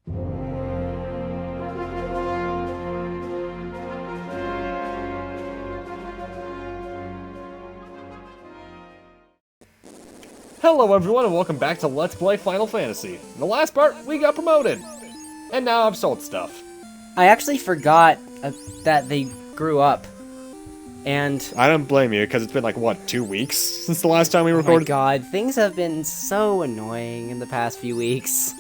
Hello everyone and welcome back to Let's Play Final Fantasy. In the last part, we got promoted. And now I've sold stuff. I actually forgot that they grew up. And I don't blame you, because it's been like, what, 2 weeks since the last time we recorded? oh my god, things have been so annoying in the past few weeks.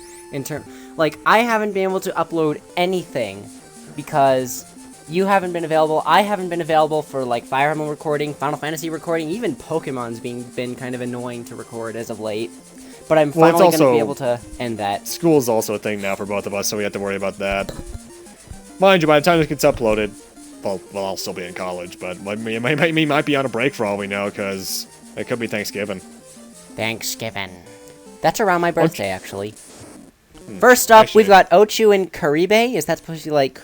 Like, I haven't been able to upload anything because you haven't been available. I haven't been available for, like, Fire Emblem recording, Final Fantasy recording, even Pokemon's been kind of annoying to record as of late. But I'm finally going to be able to end that. School's also a thing now for both of us, so we have to worry about that. Mind you, by the time this gets uploaded, well, I'll still be in college, but we might be on a break for all we know, because it could be Thanksgiving. Thanksgiving. That's around my birthday, actually. First up, we've got Ochu and Karibe. Is that supposed to be like...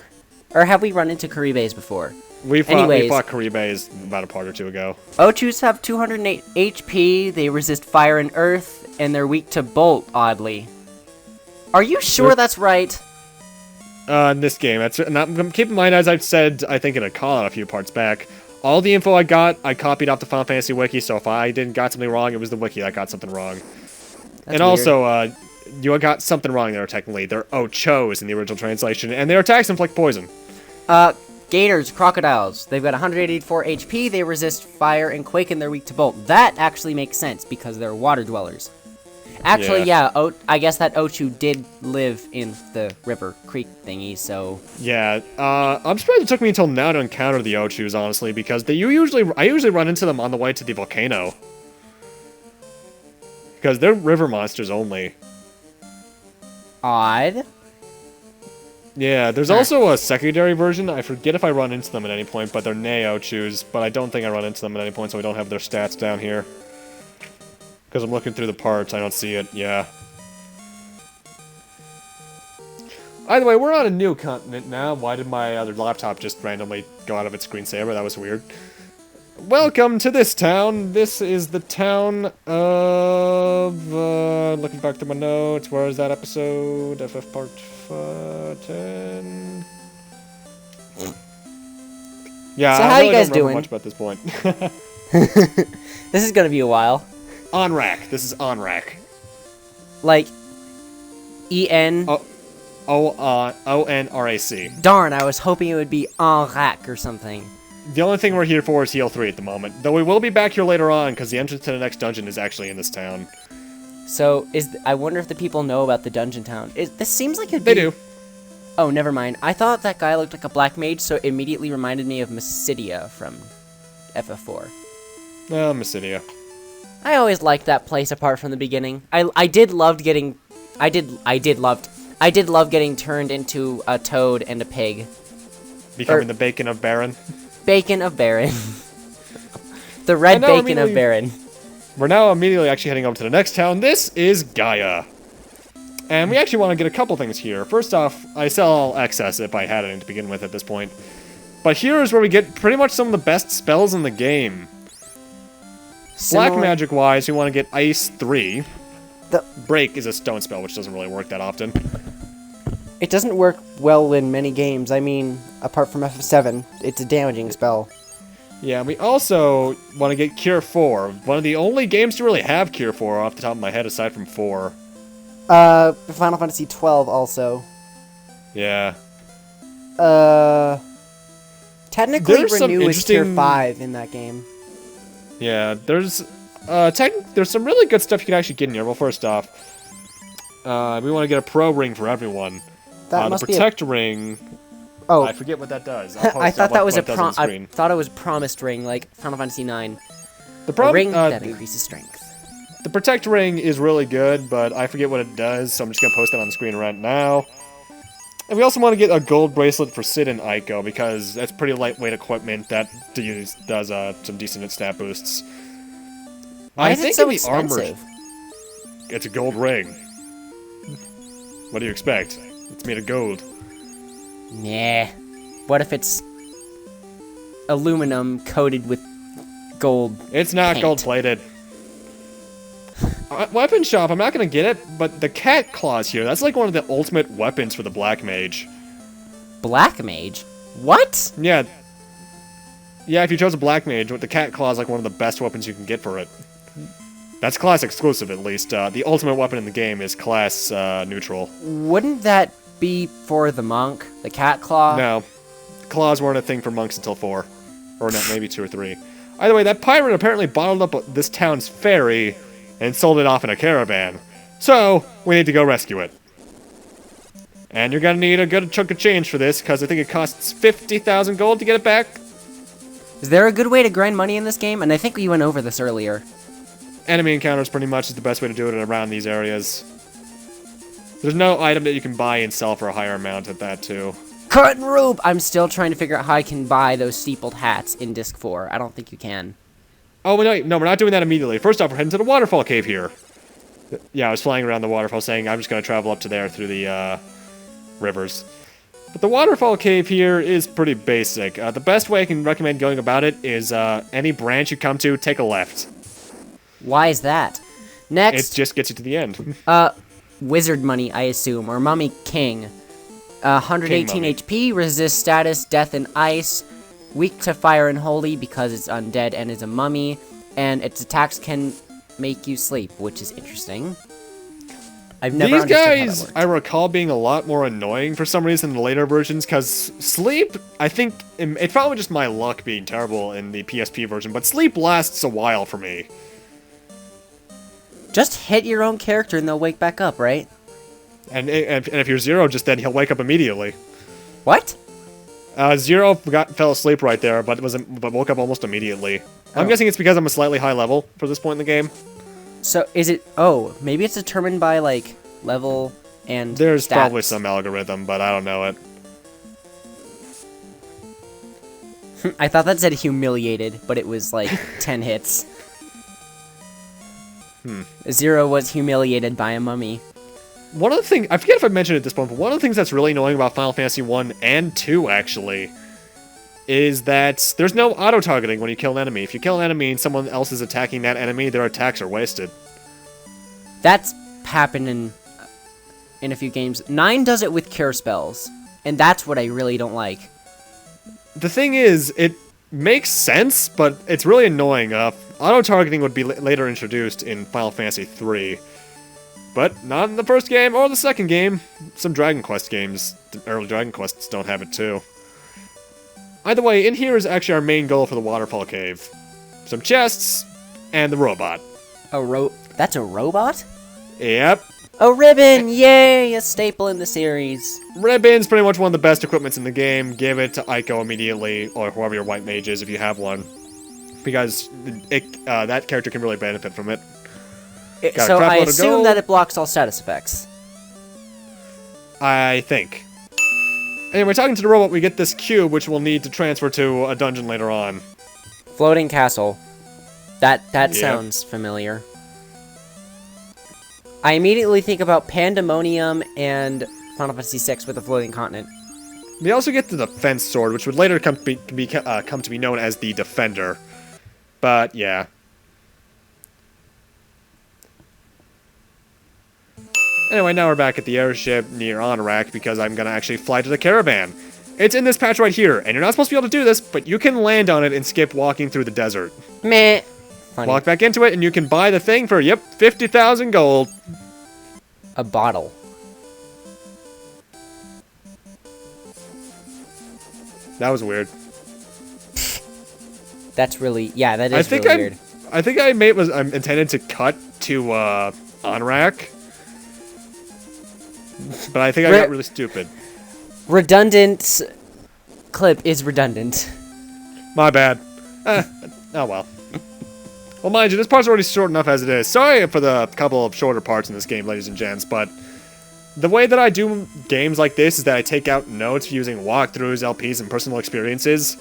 Or have we run into Karibes before? We fought Karibes about a part or two ago. Ochus have 208 HP, they resist fire and earth, and they're weak to bolt, oddly. Are you sure that's right? In this game, keep in mind, as I've said, I think in a call-out a few parts back, all the info I got, I copied off the Final Fantasy Wiki, so if I got something wrong, it was the Wiki that got something wrong. That's weird. Also, you got something wrong there, technically. They're Ochos in the original translation, and their attacks inflict poison. Gators, crocodiles. They've got 184 HP, they resist fire and quake, and they're weak to bolt. That actually makes sense, because they're water dwellers. Actually, yeah, I guess that Ochu did live in the river creek thingy, so... Yeah, I'm surprised it took me until now to encounter the Ochus, honestly, because I usually run into them on the way to the volcano. Because they're river monsters only. Odd. Yeah, there's also a secondary version. I forget if I run into them at any point, but they're Ochus, but I don't think I run into them at any point, so we don't have their stats down here. Because I'm looking through the parts, I don't see it, yeah. Either way, we're on a new continent now. Why did my other laptop just randomly go out of its screensaver? That was weird. Welcome to this town. This is the town of... looking back through my notes, where is that episode? FF part 10... Yeah, so I how really you guys don't remember doing? much about this point. This is gonna be a while. On-rack. This is on-rack. Like, E-N... O-N-R-A-C. Darn, I was hoping it would be en rack or something. The only thing we're here for is Heal 3 at the moment. Though we will be back here later on, because the entrance to the next dungeon is actually in this town. So, I wonder if the people know about the dungeon town. This seems like it'd be... They do. Oh, never mind. I thought that guy looked like a black mage, so it immediately reminded me of Mysidia from FF4. Oh, Mysidia. I always liked that place apart from the beginning. I did love getting turned into a toad and a pig. Becoming the bacon of Baron. Bacon of Baron. The red bacon of Baron. We're now immediately actually heading over to the next town. This is Gaia. And we actually want to get a couple things here. First off, I sell excess if I had any to begin with at this point. But here is where we get pretty much some of the best spells in the game. Black magic-wise, we want to get Ice 3. Break is a stone spell, which doesn't really work that often. It doesn't work well in many games. I mean, apart from FF7, it's a damaging spell. Yeah, we also want to get Cure 4. One of the only games to really have Cure 4 off the top of my head, aside from 4. Final Fantasy 12 also. Yeah. Technically, Renew is Cure 5 in that game. Yeah, there's some really good stuff you can actually get in here. Well, first off, we want to get a Pro Ring for everyone. That must the Protect Ring. Oh, I forget what that does. I thought that was I thought it was Promised Ring, like Final Fantasy 9. A ring that increases strength. The Protect Ring is really good, but I forget what it does, so I'm just gonna post it on the screen right now. And we also want to get a gold bracelet for Sid and Aiko, because that's pretty lightweight equipment that does some decent stat boosts. Why is it so expensive? It's a gold ring. What do you expect? It's made of gold. Nah. What if it's aluminum coated with gold It's not paint? gold-plated. weapon shop, I'm not gonna get it, but the cat claws here, that's like one of the ultimate weapons for the black mage. Black mage? What? Yeah. Yeah, if you chose a black mage, the cat claw is like one of the best weapons you can get for it. That's class exclusive, at least. The ultimate weapon in the game is class neutral. Wouldn't that be for the monk? The cat claw? No. Claws weren't a thing for monks until 4. Or not, maybe 2 or 3. Either way, that pirate apparently bottled up this town's ferry and sold it off in a caravan. So, we need to go rescue it. And you're gonna need a good chunk of change for this, because I think it costs 50,000 gold to get it back. Is there a good way to grind money in this game? And I think we went over this earlier. Enemy encounters pretty much is the best way to do it around these areas. There's no item that you can buy and sell for a higher amount at that, too. Curtain Rube! I'm still trying to figure out how I can buy those steepled hats in Disc 4. I don't think you can. Oh, no, we're not doing that immediately. First off, we're heading to the Waterfall Cave here. Yeah, I was flying around the waterfall saying I'm just going to travel up to there through the rivers. But the Waterfall Cave here is pretty basic. The best way I can recommend going about it is any branch you come to, take a left. Why is that? Next. It just gets you to the end. Wizard money, I assume, or Mummy King. 118 King mummy. HP, resist status, death and ice, weak to fire and holy because it's undead and is a mummy, and its attacks can make you sleep, which is interesting. I've never These understood how that guys, works. I recall being a lot more annoying for some reason in the later versions, because sleep, I think, it's probably just my luck being terrible in the PSP version, but sleep lasts a while for me. Just hit your own character and they'll wake back up, right? And if you're Zero, just then he'll wake up immediately. What? Zero fell asleep right there, but woke up almost immediately. I'm Oh. guessing it's because I'm a slightly high level for this point in the game. So is it? Oh, maybe it's determined by like level and. There's stats. probably some algorithm, but I don't know it. I thought that said humiliated, but it was like 10 hits. Zero was humiliated by a mummy. One of the things, I forget if I mentioned it at this point, but one of the things that's really annoying about Final Fantasy 1 and 2, actually, is that there's no auto-targeting when you kill an enemy. If you kill an enemy and someone else is attacking that enemy, their attacks are wasted. That's happened in a few games. 9 does it with cure spells, and that's what I really don't like. The thing is, it makes sense, but it's really annoying. Auto-targeting would be later introduced in Final Fantasy 3. But not in the first game or the second game. Some Dragon Quest games, the early Dragon Quests don't have it too. Either way, in here is actually our main goal for the Waterfall Cave. Some chests, and the robot. That's a robot? Yep. A ribbon! Yay! A staple in the series. Ribbon's pretty much one of the best equipments in the game. Give it to Aiko immediately, or whoever your white mage is if you have one. Because that character can really benefit from it. So I assume that it blocks all status effects. I think. Anyway, talking to the robot, we get this cube, which we'll need to transfer to a dungeon later on. Floating castle. That sounds familiar. I immediately think about Pandemonium and Final Fantasy VI with a floating continent. We also get the defense sword, which would later come to be known as the Defender. But, yeah. Anyway, now we're back at the airship near Anorak because I'm going to actually fly to the caravan. It's in this patch right here, and you're not supposed to be able to do this, but you can land on it and skip walking through the desert. Meh. Funny. Walk back into it, and you can buy the thing for, yep, 50,000 gold. A bottle. That was weird. That's really, yeah, that is really weird. I think I'm intended to cut to Anorak. But I think I got really stupid. Redundant clip is redundant. My bad. Oh well. Well, mind you, this part's already short enough as it is. Sorry for the couple of shorter parts in this game, ladies and gents, but the way that I do games like this is that I take out notes using walkthroughs, LPs, and personal experiences,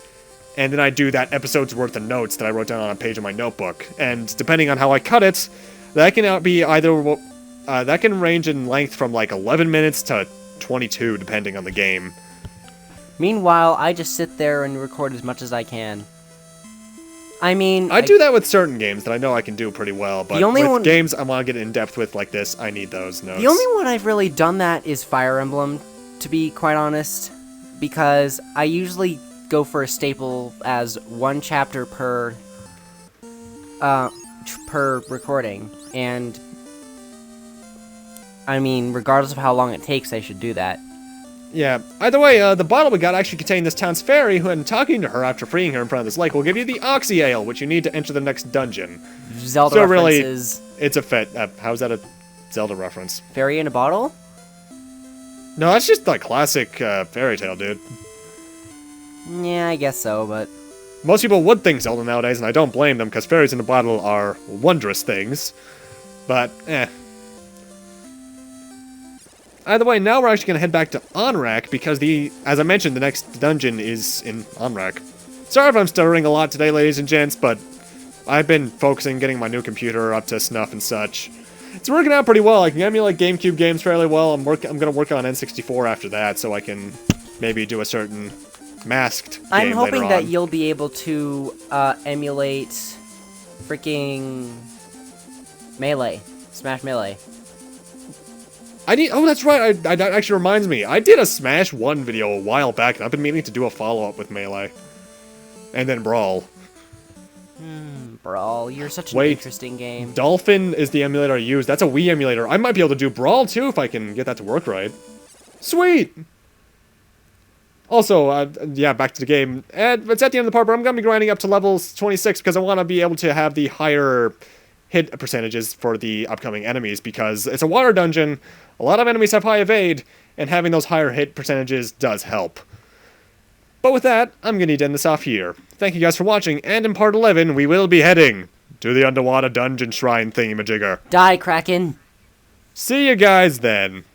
and then I do that episode's worth of notes that I wrote down on a page of my notebook. And depending on how I cut it, that can be either that can range in length from like 11 minutes to 22, depending on the game. Meanwhile, I just sit there and record as much as I can. I mean, I do that with certain games that I know I can do pretty well, but only with one- games I want to get in depth with like this, I need those notes. The only one I've really done that is Fire Emblem, to be quite honest, because I usually go for a staple as one chapter per recording, and I mean, regardless of how long it takes, I should do that. Yeah. Either way, the bottle we got actually contained this town's fairy, who, and talking to her after freeing her in front of this lake, will give you the Oxy Ale, which you need to enter the next dungeon. Zelda So really, references. it's a fit. How's that a Zelda reference? Fairy in a bottle? No, that's just the classic fairy tale, dude. Yeah, I guess so, but Most people would think Zelda nowadays, and I don't blame them, because fairies in a bottle are wondrous things. But, Either way, now we're actually going to head back to Onrak, because as I mentioned, the next dungeon is in Onrak. Sorry if I'm stuttering a lot today, ladies and gents, but I've been focusing getting my new computer up to snuff and such. It's working out pretty well. I can emulate GameCube games fairly well. I'm going to work on N64 after that, so I can maybe do a certain masked game I'm hoping later that on. you'll be able to emulate freaking Melee. Smash Melee. Oh, that's right. That actually reminds me. I did a Smash 1 video a while back, and I've been meaning to do a follow-up with Melee. And then Brawl. Brawl, you're such an Wait. interesting game. Dolphin is the emulator I use. That's a Wii emulator. I might be able to do Brawl, too, if I can get that to work right. Sweet! Also, yeah, back to the game. And it's at the end of the part, but I'm going to be grinding up to level 26 because I want to be able to have the higher hit percentages for the upcoming enemies, because it's a water dungeon, a lot of enemies have high evade, and having those higher hit percentages does help. But with that, I'm going to end this off here. Thank you guys for watching, and in part 11, we will be heading to the underwater dungeon shrine thingy-majigger. Die, Kraken! See you guys then.